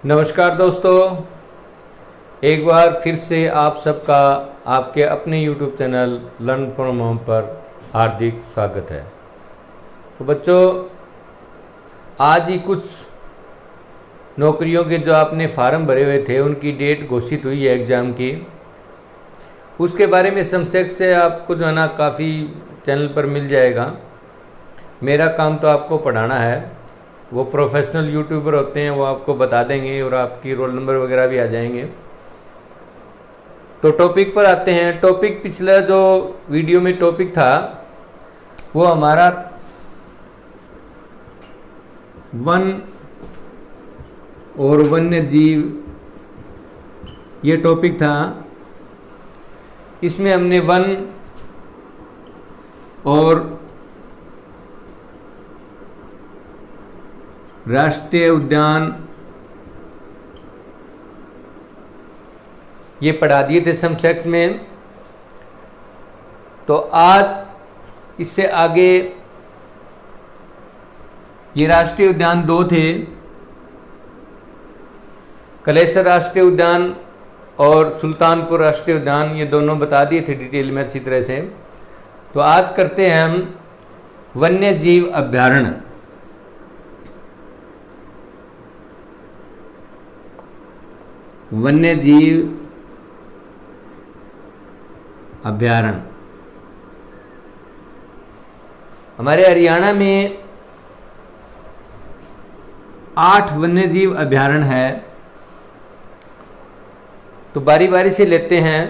नमस्कार दोस्तों, एक बार फिर से आप सबका आपके अपने YouTube channel learn from home पर हार्दिक स्वागत है। तो बच्चों, आज ही कुछ नौकरियों के जो आपने फार्म भरे हुए थे उनकी डेट घोषित हुई है एग्ज़ाम की। उसके बारे में संक्षेप से आपको जो है ना काफ़ी चैनल पर मिल जाएगा। मेरा काम तो आपको पढ़ाना है, वो प्रोफेशनल यूट्यूबर होते हैं, वो आपको बता देंगे और आपकी रोल नंबर वगैरह भी आ जाएंगे। तो टॉपिक पर आते हैं। टॉपिक पिछला जो वीडियो में टॉपिक था वो हमारा वन और वन्य जीव, ये टॉपिक था। इसमें हमने वन और राष्ट्रीय उद्यान ये पढ़ा दिए थे संक्षेप में। तो आज इससे आगे ये राष्ट्रीय उद्यान दो थे, कलेसर राष्ट्रीय उद्यान और सुल्तानपुर राष्ट्रीय उद्यान, ये दोनों बता दिए थे डिटेल में अच्छी तरह से। तो आज करते हैं हम वन्य जीव अभयारण्य। वन्य जीव अभयारण्य हमारे हरियाणा में 8 वन्य जीव अभयारण्य है। तो बारी बारी से लेते हैं।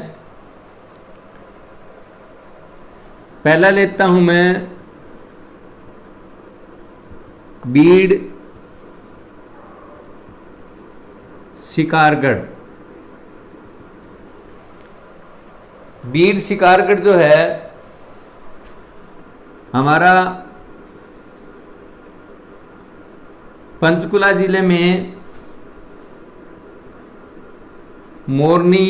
पहला लेता हूं मैं बीड़ शिकारगढ़। बीड़ शिकारगढ़ जो है हमारा पंचकुला जिले में मोरनी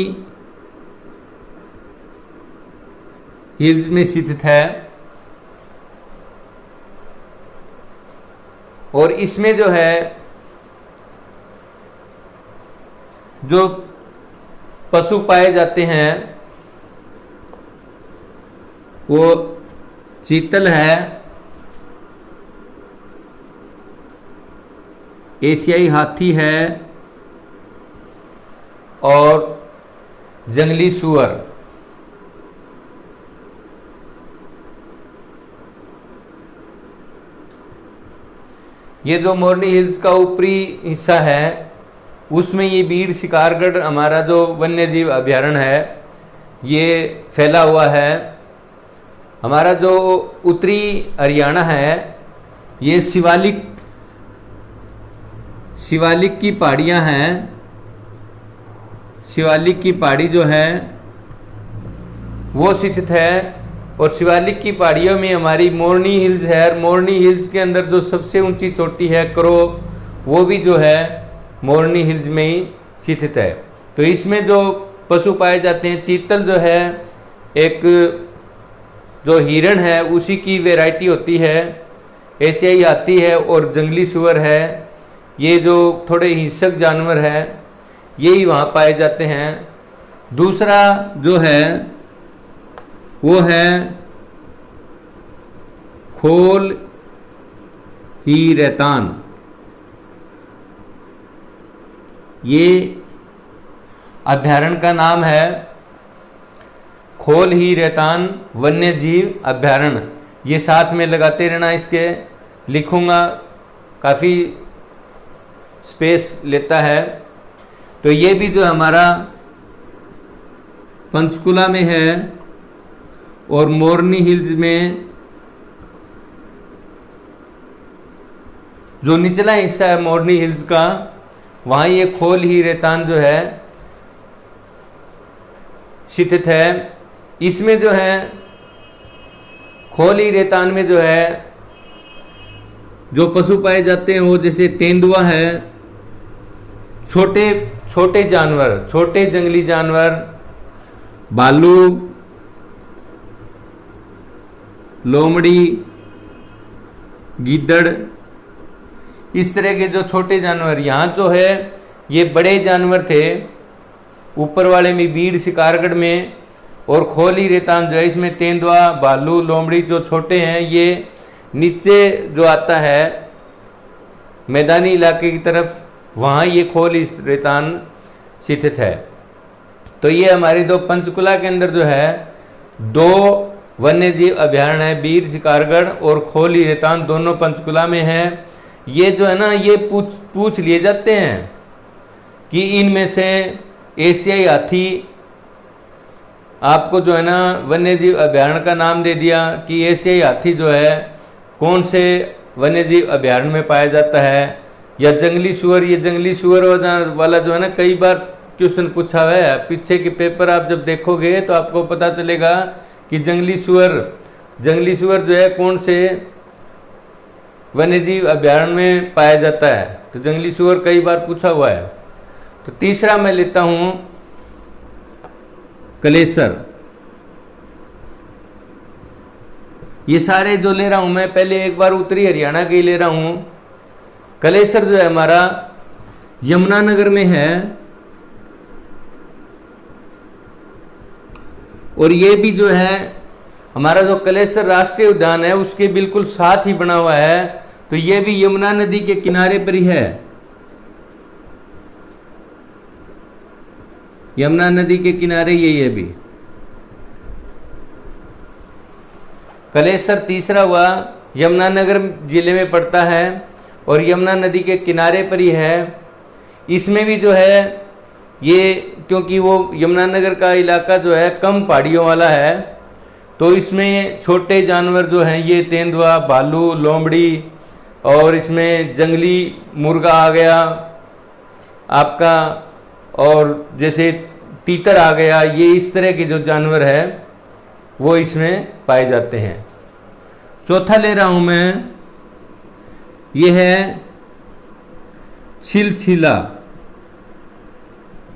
हिल्स में स्थित है। और इसमें जो है जो पशु पाए जाते हैं वो चीतल है, एशियाई हाथी है और जंगली सूअर। ये जो मोरनी हिल्स का ऊपरी हिस्सा है उसमें ये बीड़ शिकारगढ़ हमारा जो वन्य जीव अभयारण्य है ये फैला हुआ है। हमारा जो उत्तरी हरियाणा है ये शिवालिक की पहाड़ियाँ हैं। शिवालिक की पहाड़ी जो है वो स्थित है और शिवालिक की पहाड़ियों में हमारी मोरनी हिल्स है। मोरनी हिल्स के अंदर जो सबसे ऊंची चोटी है करो, वो भी जो है मोरनी हिल्स में ही स्थित है। तो इसमें जो पशु पाए जाते हैं, चीतल जो है एक जो हिरण है उसी की वैरायटी होती है, एशियाई हाथी है और जंगली सूअर है। ये जो थोड़े हिंसक जानवर है यही वहाँ पाए जाते हैं। दूसरा जो है वो है खोल ही रेतान। ये अभयारण्य का नाम है खोल ही रेतान वन्य जीव अभयारण्य। ये साथ में लगाते रहना, इसके लिखूंगा, काफ़ी स्पेस लेता है। तो ये भी जो हमारा पंचकुला में है और मोरनी हिल्स में जो निचला हिस्सा है मोरनी हिल्स का, वहाँ ये खोल ही रेतान जो है स्थित है। इसमें जो है खोल ही रेतान में जो है जो पशु पाए जाते हैं वो जैसे तेंदुआ है, छोटे छोटे जानवर, छोटे जंगली जानवर, भालू, लोमड़ी, गीदड़, इस तरह के जो छोटे जानवर। यहाँ जो है ये बड़े जानवर थे, ऊपर वाले में बीड़ शिकारगढ़ में, और खोली रेतान जो है इसमें तेंदुआ, भालू, लोमड़ी जो छोटे हैं, ये नीचे जो आता है मैदानी इलाके की तरफ, वहाँ ये खोली रेतान स्थित है। तो ये हमारी दो पंचकुला के अंदर जो है दो वन्य जीव अभयारण्य है, बीर शिकारगढ़ और खोली रेतान, दोनों पंचकुला में है। ये जो है ना, ये पूछ लिए जाते हैं कि इनमें से एशियाई हाथी, आपको जो है ना वन्य जीव अभयारण्य का नाम दे दिया कि एशियाई हाथी जो है कौन से वन्य जीव अभयारण्य में पाया जाता है, या जंगली सुअर। ये जंगली सुअर वाला जो है ना कई बार क्वेश्चन पूछा हुआ है, पीछे के पेपर आप जब देखोगे तो आपको पता चलेगा कि जंगली सुअर जो है कौन से वन्यजीव अभयारण्य में पाया जाता है। तो जंगली सुअर कई बार पूछा हुआ है। तो तीसरा मैं लेता हूं कलेसर। ये सारे जो ले रहा हूं मैं, पहले एक बार उत्तरी हरियाणा के ही ले रहा हूं। कलेसर जो है हमारा यमुनानगर में है, और ये भी जो है हमारा जो कलेसर राष्ट्रीय उद्यान है उसके बिल्कुल साथ ही बना हुआ है। तो ये भी यमुना नदी के किनारे पर ही है, यमुना नदी के किनारे ये भी कलेसर तीसरा हुआ, यमुनानगर जिले में पड़ता है और यमुना नदी के किनारे पर ही है। इसमें भी जो है ये, क्योंकि वो यमुनानगर का इलाका जो है कम पहाड़ियों वाला है, तो इसमें छोटे जानवर जो हैं ये तेंदुआ, भालू, लोमड़ी, और इसमें जंगली मुर्गा आ गया आपका, और जैसे तीतर आ गया, ये इस तरह के जो जानवर है वो इसमें पाए जाते हैं। चौथा ले रहा हूं मैं, ये है छिलछिला।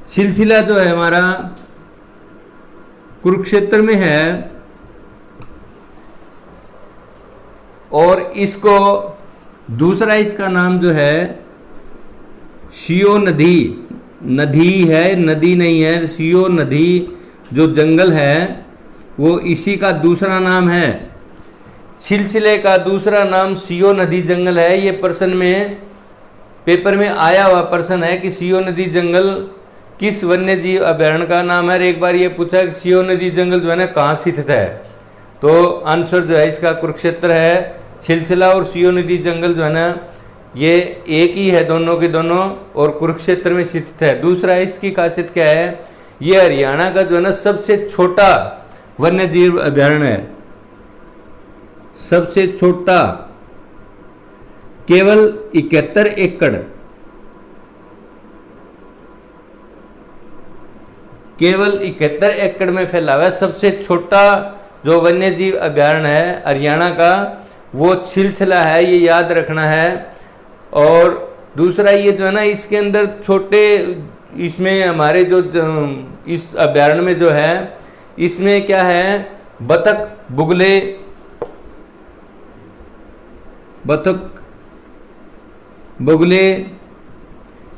छिलछिला जो है हमारा कुरुक्षेत्र में है, और इसको दूसरा इसका नाम जो है शियो नदी, नदी है, नदी नहीं है, शियो नदी जो जंगल है वो इसी का दूसरा नाम है। छिलछिले का दूसरा नाम शियो नदी जंगल है। ये प्रश्न में, पेपर में आया हुआ प्रश्न है कि शियो नदी जंगल किस वन्य जीव अभयारण्य का नाम है। एक बार ये पूछा कि शियो नदी जंगल जो है ना कहाँ स्थित है, तो आंसर जो है इसका कुरुक्षेत्र है। छिलछिला और शियो नदी जंगल जो है ना ये एक ही है, दोनों के दोनों, और कुरुक्षेत्र में स्थित है। दूसरा इसकी खासियत क्या है, ये हरियाणा का जो है ना सबसे छोटा वन्य जीव अभयारण्य है, सबसे छोटा, केवल 71 एकड़, केवल 71 एकड़ में फैला हुआ है। सबसे छोटा जो वन्य जीव अभयारण्य है हरियाणा का वो छिलछिला है, ये याद रखना है। और दूसरा ये जो है ना इसके अंदर छोटे, इसमें हमारे जो इस अभयारण्य में जो है इसमें क्या है, बतख, बुगले,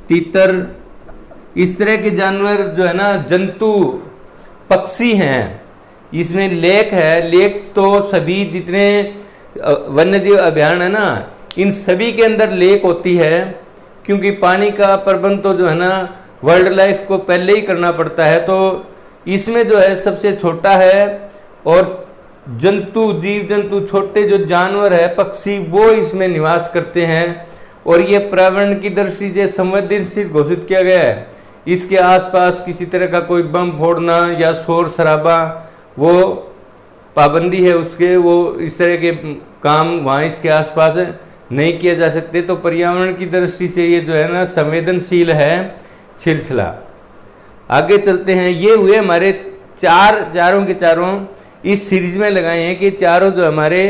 तीतर, इस तरह के जानवर जो है ना, जंतु, पक्षी हैं। इसमें लेक है, लेक तो सभी जितने वन्यजीव अभयारण्य है ना इन सभी के अंदर लेक होती है, क्योंकि पानी का प्रबंध तो जो है ना वाइल्ड लाइफ को पहले ही करना पड़ता है। तो इसमें जो है सबसे छोटा है, और जंतु, जीव जंतु, छोटे जो जानवर है, पक्षी, वो इसमें निवास करते हैं। और ये पर्यावरण की दृष्टि से संवेदनशील घोषित किया गया है। इसके आसपास किसी तरह का कोई बम फोड़ना या शोर शराबा, वो पाबंदी है उसके, वो इस तरह के काम वहाँ इसके आसपास नहीं किया जा सकते। तो पर्यावरण की दृष्टि से ये जो है ना संवेदनशील है छिलछिला। आगे चलते हैं। ये हुए हमारे चारों के चारों इस सीरीज में लगाए हैं कि चारों जो हमारे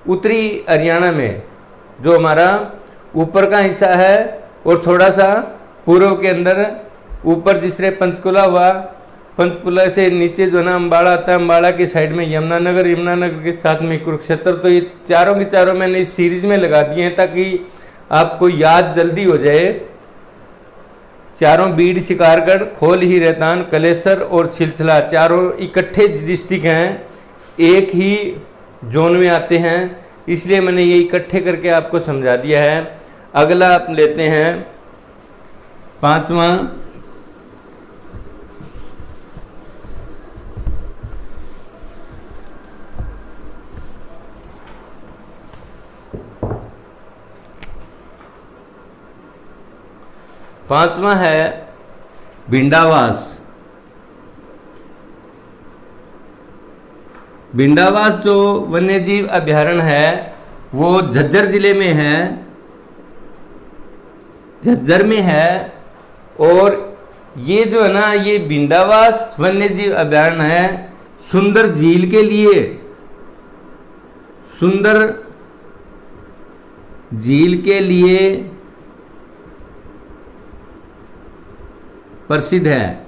उत्तरी हरियाणा में जो हमारा ऊपर का हिस्सा है, और थोड़ा सा पूर्व के अंदर ऊपर जिससे पंचकुला हुआ, पंचकुला से नीचे जो है ना अम्बाड़ा आता है, अम्बाड़ा के साइड में यमुनानगर, यमुनानगर के साथ में कुरुक्षेत्र। तो ये चारों के चारों मैंने इस सीरीज में लगा दिए हैं ताकि आपको याद जल्दी हो जाए। चारों बीड, शिकारगढ़, खोल, ही रहतान, कलेसर और छिलछला चारों इकट्ठे डिस्ट्रिक्ट हैं, एक ही जोन में आते हैं, इसलिए मैंने ये इकट्ठे करके आपको समझा दिया है। अगला आप लेते हैं पांचवा, पांचवा है भिंडावास। भिंडावास जो वन्यजीव अभयारण्य है वो झज्जर जिले में है, झज्जर में है। और ये जो है ना, ये भिंडावास वन्यजीव अभयारण्य है सुंदर झील के लिए, सुंदर झील के लिए प्रसिद्ध है।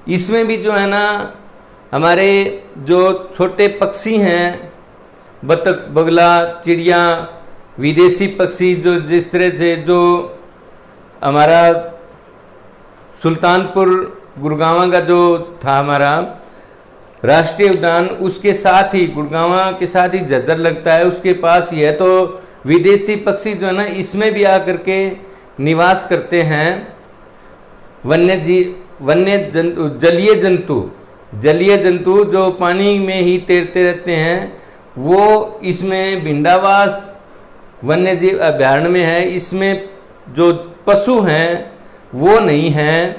इसमें भी जो है ना, हमारे जो छोटे पक्षी हैं, बतख, बगला, चिड़िया, विदेशी पक्षी, जो जिस तरह से जो हमारा सुल्तानपुर गुड़गांव का जो था हमारा राष्ट्रीय उद्यान, उसके साथ ही गुड़गांव के साथ ही झज्जर लगता है, उसके पास ही है। तो विदेशी पक्षी जो है ना, इसमें भी आकर के निवास करते हैं। जलीय जंतु जो पानी में ही तैरते रहते हैं, वो इसमें भिंडावास वन्यजीव अभयारण्य में है। इसमें जो पशु हैं वो नहीं हैं।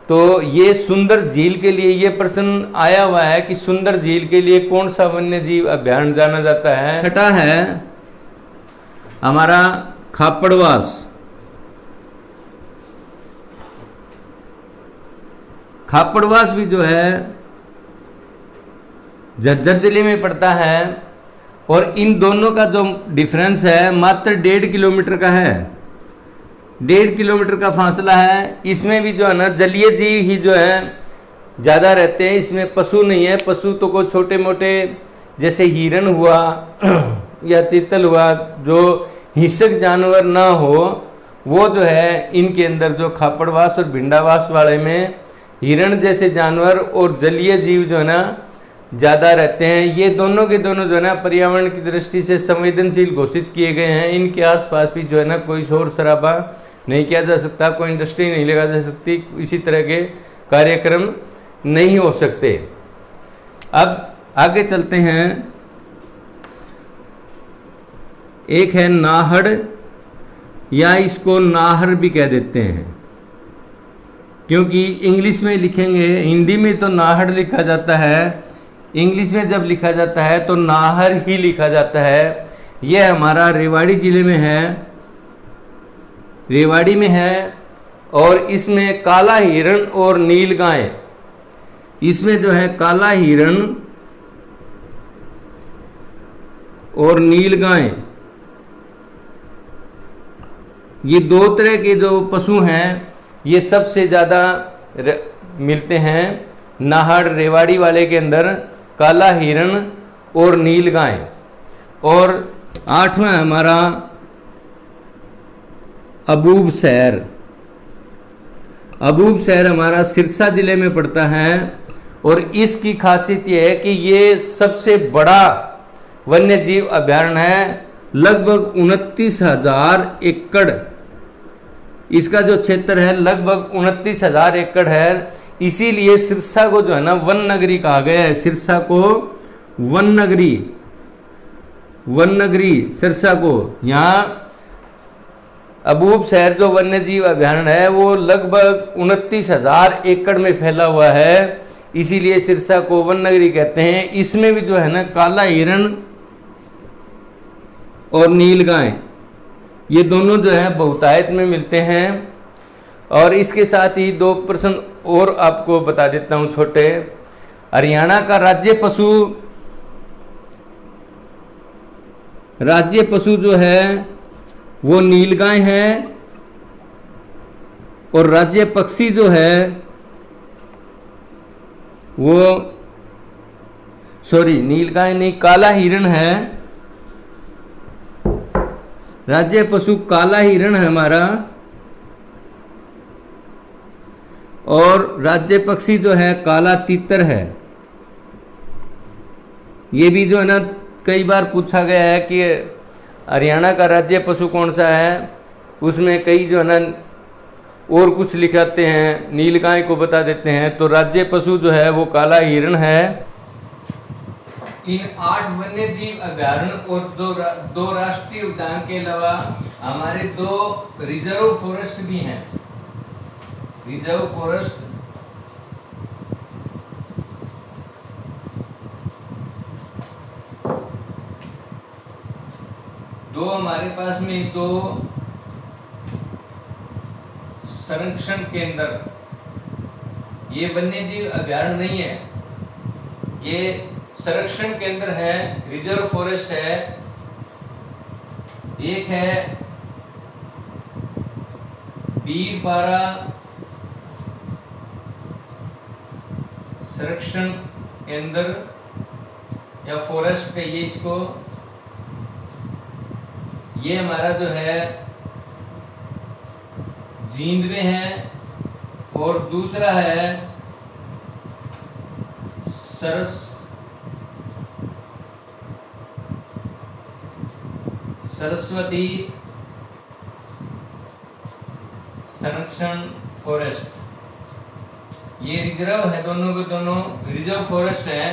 तो ये सुंदर झील के लिए ये प्रश्न आया हुआ है कि सुंदर झील के लिए कौन सा वन्यजीव अभयारण्य जाना जाता है। छठा है हमारा खापड़वास। खापड़वास भी जो है झज्जर जिले में पड़ता है, और इन दोनों का जो डिफरेंस है मात्र 1.5 किलोमीटर का है, 1.5 किलोमीटर का फासला है। इसमें भी जो है ना, जलीय जीव ही जो है ज़्यादा रहते हैं, इसमें पशु नहीं है। पशु तो को छोटे मोटे जैसे हिरन हुआ या चीतल हुआ, जो हिंसक जानवर ना हो, वो जो है इनके अंदर जो खापड़वास और भिंडावास वाले में हिरण जैसे जानवर और जलीय जीव जो है ना ज़्यादा रहते हैं। ये दोनों के दोनों जो है ना पर्यावरण की दृष्टि से संवेदनशील घोषित किए गए हैं। इनके आसपास भी जो है ना कोई शोर शराबा नहीं किया जा सकता, कोई इंडस्ट्री नहीं लगा जा सकती, इसी तरह के कार्यक्रम नहीं हो सकते। अब आगे चलते हैं। एक है नाहड़, या इसको नाहर भी कह देते हैं, क्योंकि इंग्लिश में लिखेंगे, हिंदी में तो नाहड़ लिखा जाता है, इंग्लिश में जब लिखा जाता है तो नाहर ही लिखा जाता है। यह हमारा रेवाड़ी जिले में है, रेवाड़ी में है। और इसमें काला हिरण और नील गाय, इसमें जो है काला हिरण और नील गाय, ये दो तरह के जो पशु हैं ये सबसे ज़्यादा मिलते हैं नाहड़ रेवाड़ी वाले के अंदर, काला हिरण और नील गाय। और आठवां हमारा अबूब शहर। अबूब शहर हमारा सिरसा जिले में पड़ता है, और इसकी खासियत यह है कि ये सबसे बड़ा वन्यजीव अभयारण्य है। लगभग 29,000 एकड़ इसका जो क्षेत्र है, लगभग 29,000 एकड़ है। इसीलिए सिरसा को जो है ना वन नगरी कहा गया है। सिरसा को वन नगरी, वन नगरी सिरसा को। यहाँ अबूब शहर जो वन्यजीव अभयारण्य है वो लगभग 29,000 एकड़ में फैला हुआ है, इसीलिए सिरसा को वन नगरी कहते हैं। इसमें भी जो है ना काला हिरण और नील गाय, ये दोनों जो है बहुतायत में मिलते हैं। और इसके साथ ही दो प्रश्न और आपको बता देता हूँ छोटे। हरियाणा का राज्य पशु जो है वो नीलगाय है, और राज्य पक्षी जो है वो नीलगाय नहीं, काला हिरण है। राज्य पशु काला हिरण है हमारा, और राज्य पक्षी जो है काला तीतर है। ये भी जो है ना कई बार पूछा गया है कि हरियाणा का राज्य पशु कौन सा है, उसमें कई जो है ना और कुछ लिखाते हैं, नीलगाय को बता देते हैं। तो राज्य पशु जो है वो काला हिरण है। इन 8 वन्य जीव अभयारण्य और दो राष्ट्रीय उद्यान के अलावा हमारे 2 रिजर्व फॉरेस्ट भी हैं। रिजर्व फॉरेस्ट दो हमारे पास में 2 संरक्षण केंद्र, ये वन्य जीव अभयारण्य नहीं है, ये संरक्षण केंद्र है, रिजर्व फॉरेस्ट है। एक है बीरपारा संरक्षण केंद्र या फॉरेस्ट कहिए इसको, ये हमारा जो है जींद में है। और दूसरा है सरस्वती संरक्षण फॉरेस्ट, ये रिजर्व है, दोनों के दोनों रिजर्व फॉरेस्ट है।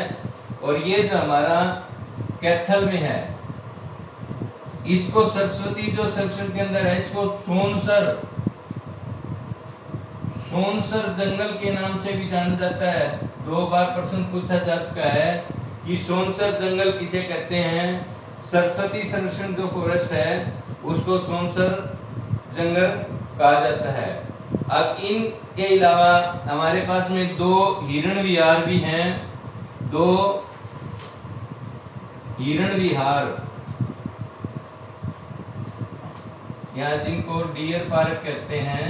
और ये जो हमारा कैथल में है, इसको सरस्वती जो संरक्षण के अंदर है, इसको सोनसर जंगल के नाम से भी जाना जाता है। 2 बार प्रश्न पूछा जा चुका है कि सोनसर जंगल किसे कहते हैं। सरस्वती संरक्षण जो फॉरेस्ट है उसको सोनसर जंगल कहा जाता है। अब इनके अलावा हमारे पास में 2 हिरण विहार भी हैं, 2 हिरण विहार, यहाँ जिनको डियर पार्क कहते हैं,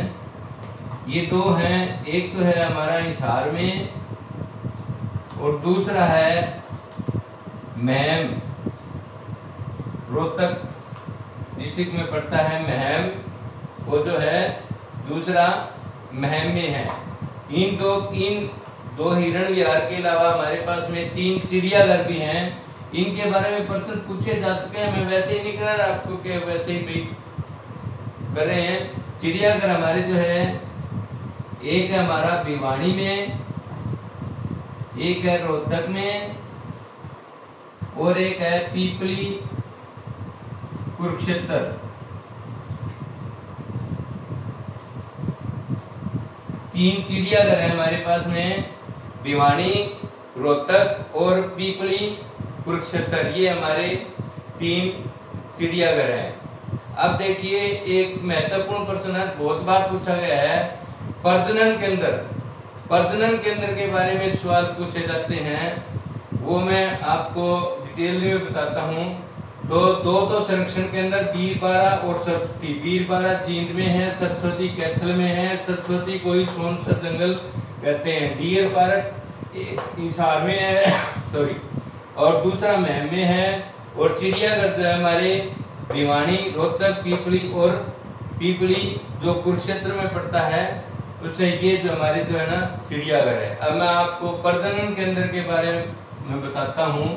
ये 2 हैं। एक तो है हमारा हिसार में और दूसरा है महम, रोहतक डिस्ट्रिक्ट में पड़ता है महम, वो जो है दूसरा महम में है। इन दो हिरण विहार के अलावा हमारे पास में 3 चिड़ियाघर भी हैं। इनके बारे में प्रश्न पूछे जा चुके हैं, मैं वैसे ही नहीं करा रहा आपको कि वैसे ही भी कर रहे हैं। चिड़ियाघर हमारे जो है, एक है हमारा भिवानी में, एक है रोहतक में और एक है पीपली कुरुक्षेत्र। तीन चिड़ियाघर है हमारे पास में, भिवानी, रोहतक और पीपली कुरुक्षेत्र, ये हमारे 3 चिड़ियाघर हैं। अब देखिए एक महत्वपूर्ण प्रश्न है, बहुत बार पूछा गया है, प्रजनन केंद्र के बारे में सवाल पूछे जाते हैं, वो मैं आपको डिटेल में बताता हूँ। दो संरक्षण केंद्र बीरपारा और सरस्वती। बीरपारा जींद में है, सरस्वती कैथल में है। सरस्वती को ही सोनसर जंगल कहते हैं। डियर पार्क हिसार में है सॉरी, और दूसरा महम में है। और चिड़ियाघर जो है हमारे भिवानी, रोहतक, पीपली जो कुरुक्षेत्र में पड़ता है, उससे ये जो हमारे जो है ना चिड़ियाघर है। अब मैं आपको प्रजनन केंद्र के बारे में बताता हूँ।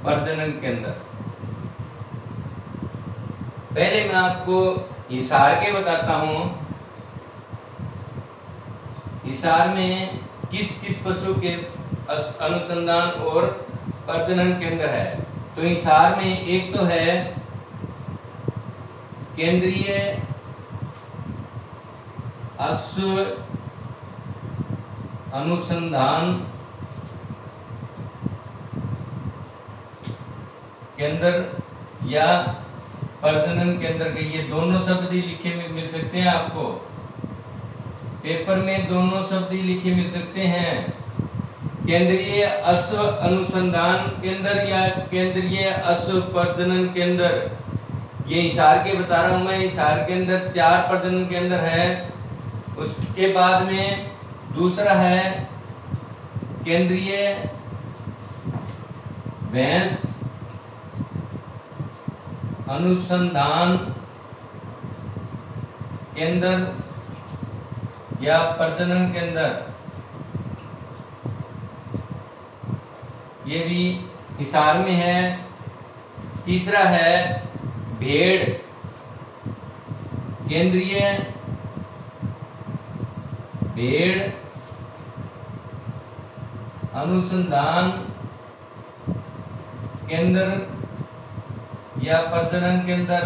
प्रजनन केंद्र पहले मैं आपको हिसार के बताता हूँ। हिसार में किस किस पशु के अनुसंधान और प्रजनन केंद्र है। तो हिसार में एक तो है केंद्रीय अश्व अनुसंधान केंद्र या प्रजनन केंद्र के, ये दोनों शब्द ही लिखे मिल सकते हैं आपको पेपर में, दोनों शब्द ही लिखे मिल सकते हैं। केंद्रीय अश्व अनुसंधान केंद्र या केंद्रीय अश्व प्रजनन केंद्र, ये हिसार के बता रहा हूं मैं। हिसार के अंदर 4 प्रजनन केंद्र है। उसके बाद में दूसरा है केंद्रीय भैंस अनुसंधान केंद्र या प्रजनन केंद्र, ये भी हिसार में है। तीसरा है भेड़ केंद्रीय भेड़ अनुसंधान केंद्र या प्रजनन केंद्र,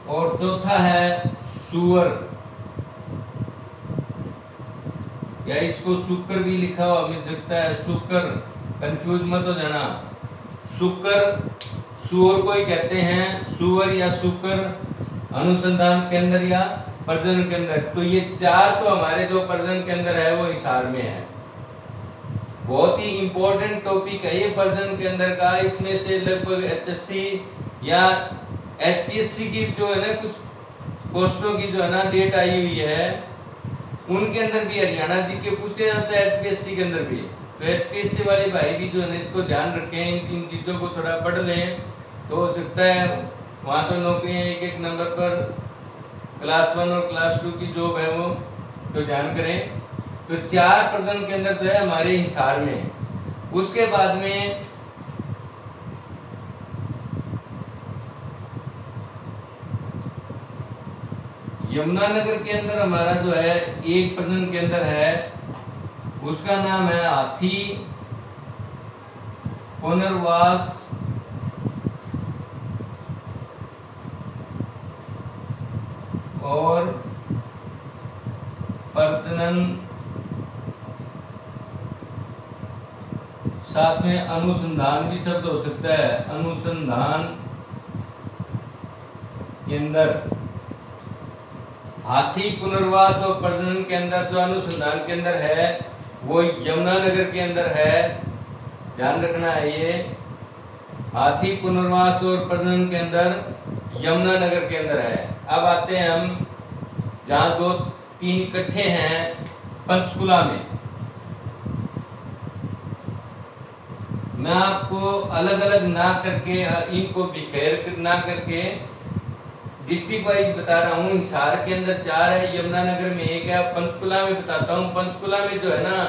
और चौथा है सुअर, या इसको शुक्र भी लिखा हुआ मिल सकता है, शुक्र, कंफ्यूज मत हो जाना। शुक्र सुअर को ही कहते हैं, सुअर या शुक्र अनुसंधान केंद्र या प्रजनन केंद्र। तो ये चार तो हमारे जो प्रजनन केंद्र है वो हिसार में है। बहुत ही इंपॉर्टेंट टॉपिक है ये प्रजनन केंद्र का। इसमें से लगभग एचएससी या एचपीएससी की जो है ना, कुछ पोस्टों की जो है ना डेट आई हुई है, उनके अंदर भी हरियाणा जी के पूछे जाता है, एचपीएससी के अंदर भी। तो एचपीएससी वाले भाई भी जो है इसको ध्यान रखें, इन चीज़ों को थोड़ा पढ़ लें, तो हो सकता है वहाँ तो नौकरियाँ एक एक नंबर पर, क्लास 1 और क्लास 2 की जॉब है वो, तो ध्यान करें। तो चार प्रजनन केंद्र जो है हमारे हिसार में। उसके बाद में यमुनानगर के अंदर हमारा जो है एक प्रजनन केंद्र है, उसका नाम है हाथी पुनर्वास और प्रजनन, साथ में अनुसंधान भी शब्द हो सकता है, अनुसंधान केंद्र। हाथी पुनर्वास और प्रजनन केंद्र जो अनुसंधान केंद्र है वो यमुनानगर के अंदर है, ध्यान रखना है ये। हाथी पुनर्वास और प्रजनन केंद्र यमुनानगर के अंदर है। अब आते हैं हम जहाँ 2-3 इकट्ठे हैं, पंचकुला में। मैं आपको अलग अलग ना करके, इनको बिखेर ना करके डिस्ट्रिक्ट वाइज बता रहा हूँ। हिसार के अंदर 4 है, यमुनानगर में 1 है, पंचकुला में बताता हूँ। पंचकुला में जो है ना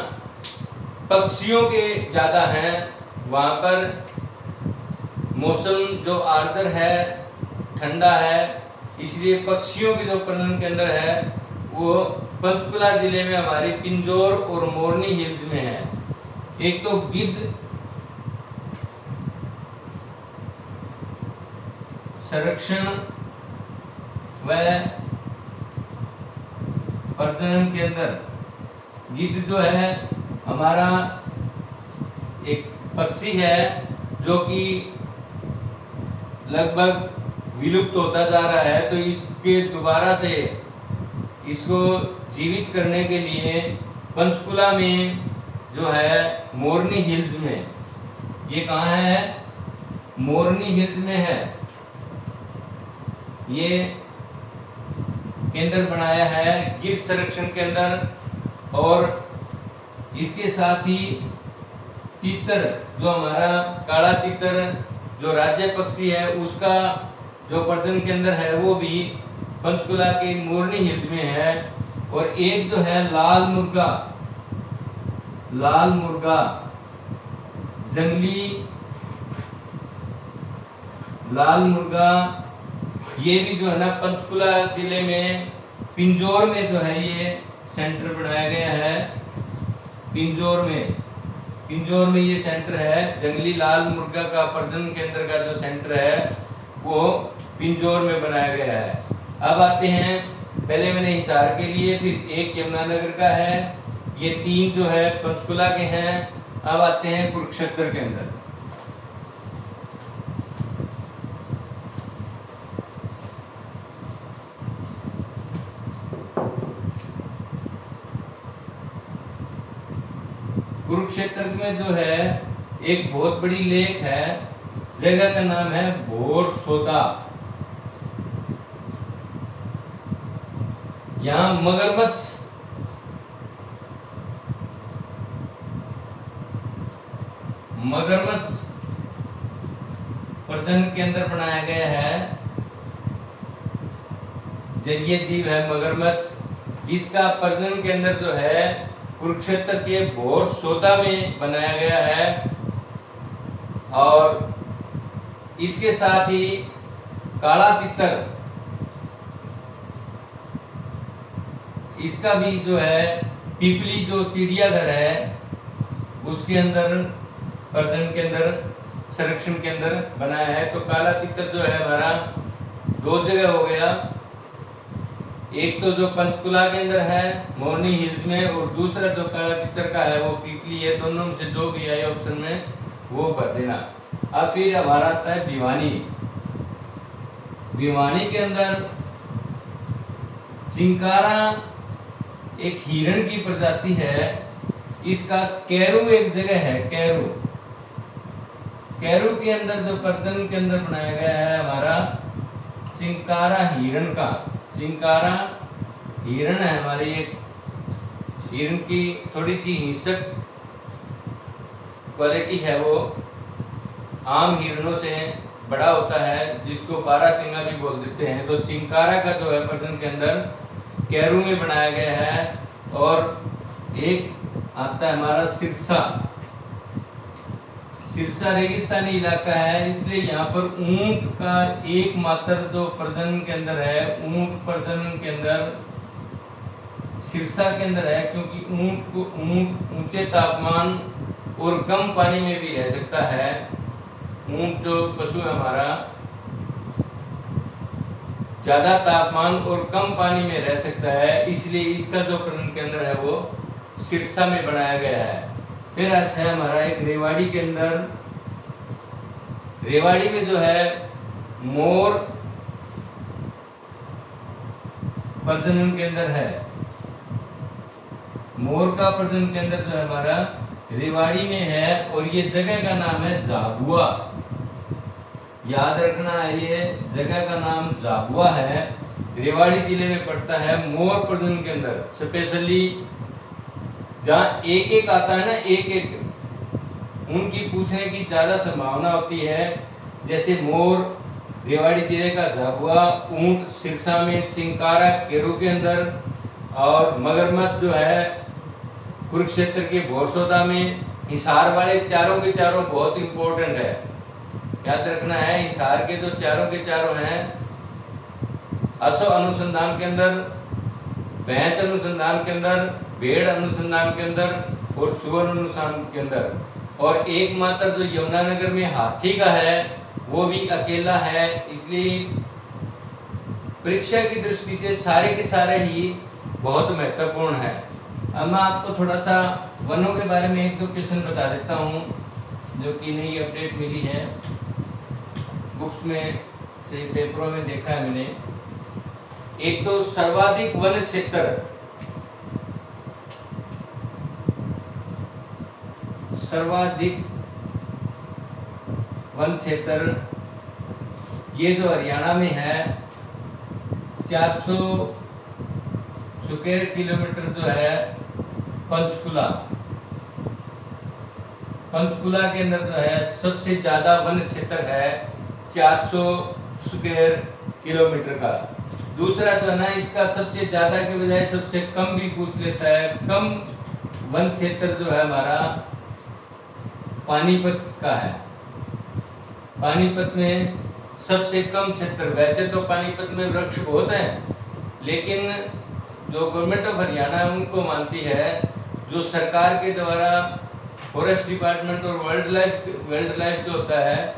पक्षियों के ज्यादा हैं, वहां पर मौसम जो आर्द्र है, ठंडा है, इसलिए पक्षियों के जो प्रजनन केंद्र है वो पंचकुला जिले में हमारे पिंजौर और मोरनी हिल्स में है। एक तो गिद्ध संरक्षण व प्रजनन केंद्र, गिद्ध जो है हमारा एक पक्षी है जो कि लगभग विलुप्त होता जा रहा है, तो इसके दोबारा से इसको जीवित करने के लिए पंचकुला में जो है मोरनी हिल्स में, ये कहाँ है, मोरनी हिल्स में है, ये केंद्र बनाया है गिद्ध संरक्षण केंद्र। और इसके साथ ही तीतर, जो हमारा काला तीतर जो राज्य पक्षी है, उसका जो प्रजनन केंद्र है वो भी पंचकुला के मोरनी हिल्स में है। और एक जो है लाल मुर्गा, लाल मुर्गा जंगली लाल मुर्गा, ये भी जो है ना पंचकुला जिले में पिंजौर में जो है ये सेंटर बनाया गया है। पिंजौर में ये सेंटर है, जंगली लाल मुर्गा का प्रजनन केंद्र का जो सेंटर है वो पिंजौर में बनाया गया है। अब आते हैं, पहले मैंने हिसार के लिए, फिर एक यमुनानगर का है, ये 3 जो है पंचकुला के हैं। अब आते हैं कुरुक्षेत्र के अंदर। कुरुक्षेत्र में जो है एक बहुत बड़ी लेक है, जगह का नाम है भोर सोदा। यहाँ मगरमच्छ प्रजनन केंद्र बनाया गया है। जलीय जीव है मगरमच्छ। इसका प्रजनन केंद्र जो है कुरुक्षेत्र के भोर सोदा में बनाया गया है। और इसके साथ ही काला तितर, इसका भी जो है पिपली जो चिड़ियाघर है उसके अंदर प्रजनन केंद्र, संरक्षण केंद्र बनाया है। तो काला तितर जो है हमारा दो जगह हो गया, एक तो जो पंचकुला के अंदर है मोरनी हिल्स में, और दूसरा जो काला तितर का है वो पिपली है। दोनों में से जो भी आए ऑप्शन में वो भर देना। अब फिर हमारा आता है भिवानी। भिवानी के अंदर चिंकारा एक हिरण की प्रजाति है। इसका कैरू एक जगह है, कैरू के अंदर जो प्रजनन के अंदर बनाया गया है हमारा चिंकारा हिरण का। चिंकारा हिरण है हमारी एक हिरण की थोड़ी सी हिंसक क्वालिटी है, वो आम हिरणों से बड़ा होता है जिसको बारहसिंगा भी बोल देते हैं। तो चिंकारा का जो है प्रजनन के अंदर कैरू में बनाया गया है। और एक आता है हमारा सिरसा। सिरसा रेगिस्तानी इलाका है, इसलिए यहाँ पर ऊंट का एकमात्र जो प्रजनन के अंदर है, ऊंट प्रजनन के अंदर सिरसा के अंदर है, क्योंकि ऊंट ऊंचे तापमान और कम पानी में भी रह सकता है। ऊंट जो पशु है हमारा ज्यादा तापमान और कम पानी में रह सकता है, इसलिए इसका जो प्रजनन केंद्र है वो सिरसा में बनाया गया है। फिर आता है हमारा एक रेवाड़ी के अंदर। रेवाड़ी में जो है मोर प्रजनन केंद्र है। मोर का प्रजनन केंद्र जो है हमारा रेवाड़ी में है, और ये जगह का नाम है झाबुआ। याद रखना है, ये जगह का नाम झाबुआ है, रेवाड़ी जिले में पड़ता है। मोर प्रजनन के अंदर स्पेशली जहाँ एक एक आता है ना, एक एक उनकी पूछने की ज्यादा संभावना होती है। जैसे मोर रेवाड़ी जिले का झाबुआ, ऊंट सिरसा में, चिंकारा केरू के अंदर, और मगरमच्छ जो है कुरुक्षेत्र के भोरसोदा में। हिसार वाले चारों के चारों बहुत इंपॉर्टेंट है, याद रखना है। हिसार के जो चारों के चारों हैं असो अनुसंधान के अंदर, भैंस अनुसंधान के अंदर, भेड़ अनुसंधान के अंदर और सुअर अनुसंधान के अंदर। और एकमात्र जो यमुनानगर में हाथी का है वो भी अकेला है। इसलिए परीक्षा की दृष्टि से सारे के सारे ही बहुत महत्वपूर्ण है। अब मैं आपको थोड़ा सा वनों के बारे में एक दो क्वेश्चन बता देता हूँ जो कि नई अपडेट मिली है, बुक्स में से पेपरों में देखा है मैंने। एक तो सर्वाधिक वन क्षेत्र, सर्वाधिक वन क्षेत्र ये जो हरियाणा में है 400 स्क्वायर किलोमीटर जो है पंचकुला। पंचकुला के अंदर जो है सबसे ज्यादा वन क्षेत्र है 400 स्क्वायर किलोमीटर का। दूसरा जो है ना, इसका सबसे ज्यादा के बजाय सबसे कम भी पूछ लेता है। कम वन क्षेत्र जो है हमारा पानीपत का है। पानीपत में सबसे कम क्षेत्र। वैसे तो पानीपत में वृक्ष बहुत हैं, लेकिन जो गवर्नमेंट ऑफ हरियाणा है उनको मानती है, जो सरकार के द्वारा फॉरेस्ट डिपार्टमेंट और वाइल्ड लाइफ जो होता है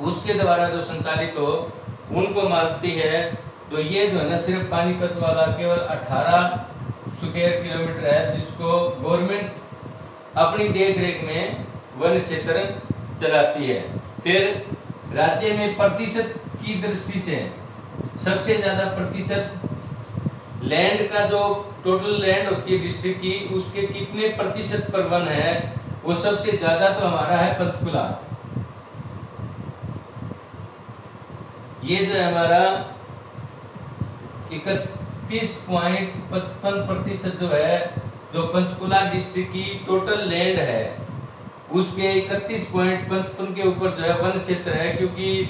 उसके द्वारा जो संचालित हो, उनको मानती है। तो ये जो है ना सिर्फ पानीपत वाला केवल 18 स्क्वायर किलोमीटर है, जिसको गवर्नमेंट अपनी देख रेख में वन क्षेत्र चलाती है। फिर राज्य में प्रतिशत की दृष्टि से सबसे ज्यादा प्रतिशत लैंड का, जो टोटल लैंड होती है डिस्ट्रिक्ट की, उसके कितने प्रतिशत पर वन है, वो सबसे ज्यादा तो हमारा है पंचकुला। ये जो है हमारा 31.55% जो है, जो पंचकुला डिस्ट्रिक्ट की टोटल लैंड है उसके 31.55 के ऊपर जो है वन क्षेत्र है। क्योंकि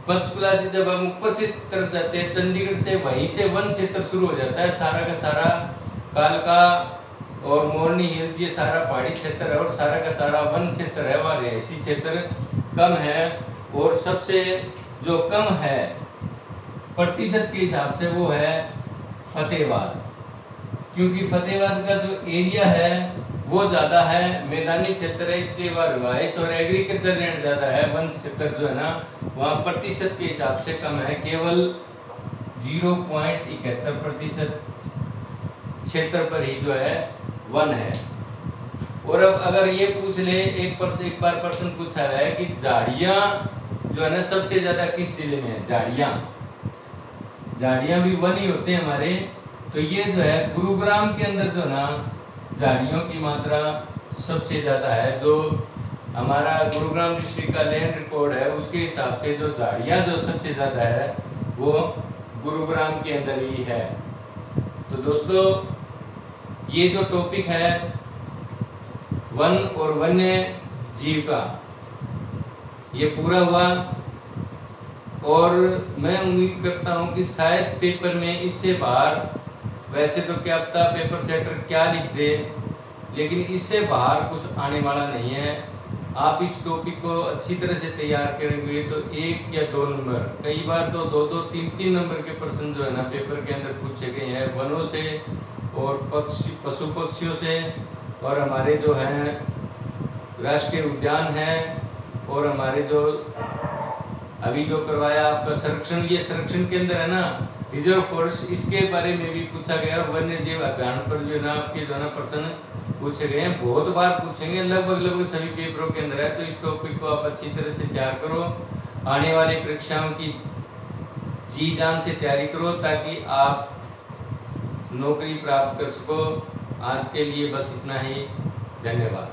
पंचकुला से जब हम ऊपर से तरफ जाते हैं चंडीगढ़ से, वहीं से वन क्षेत्र शुरू हो जाता है। सारा का सारा कालका और मोरनी हिल्स, ये सारा पहाड़ी क्षेत्र है और सारा का सारा वन क्षेत्र है, वहाँ रिहायशी क्षेत्र कम है। और सबसे जो कम है प्रतिशत के हिसाब से वो है फतेहाबाद, क्योंकि फतेहाबाद का जो एरिया है वो ज़्यादा है, मैदानी क्षेत्र है, इसलिए वह रिहायश और एग्रीकल्चर लैंड ज़्यादा है। वन क्षेत्र जो है ना वहाँ प्रतिशत के हिसाब से कम है, केवल 0.71% क्षेत्र पर ही जो है वन है। और अब अगर ये पूछ ले, एक बार प्रश्न पूछा है कि झाड़ियाँ जो है ना सबसे ज़्यादा किस जिले में है? झाड़ियाँ भी वन ही होते हैं हमारे। तो ये जो है गुरुग्राम के अंदर जो ना झाड़ियों की मात्रा सबसे ज़्यादा है। जो हमारा गुरुग्राम डिस्ट्रिक्ट का लैंड रिकॉर्ड है उसके हिसाब से जो झाड़ियाँ जो सबसे ज़्यादा है वो गुरुग्राम के अंदर ही है। तो दोस्तों ये जो टॉपिक है वन और वन्य जीव का, ये पूरा हुआ। और मैं उम्मीद करता हूँ कि शायद पेपर में इससे बाहर, वैसे तो क्या पता पेपर सेटर क्या लिख दे, लेकिन इससे बाहर कुछ आने वाला नहीं है। आप इस टॉपिक को अच्छी तरह से तैयार करेंगे तो 1 या 2 नंबर, कई बार तो 2-2, 3-3 नंबर के प्रश्न जो है ना पेपर के अंदर पूछे गए हैं वनों से और पशु पक्षियों से, और हमारे जो हैं राष्ट्रीय उद्यान हैं, और हमारे जो अभी जो करवाया आपका संरक्षण, ये संरक्षण के अंदर है ना रिजर्व फॉरेस्ट, इसके बारे में भी पूछा गया। वन्य जीव अभियान पर जो है ना आपके जो है ना प्रश्न पूछे गए हैं, बहुत बार पूछेंगे, लगभग सभी पेपरों के अंदर है। तो इस टॉपिक को आप अच्छी तरह से तैयार करो, आने वाली परीक्षाओं की जी जान से तैयारी करो ताकि आप नौकरी प्राप्त कर सको। आज के लिए बस इतना ही, धन्यवाद।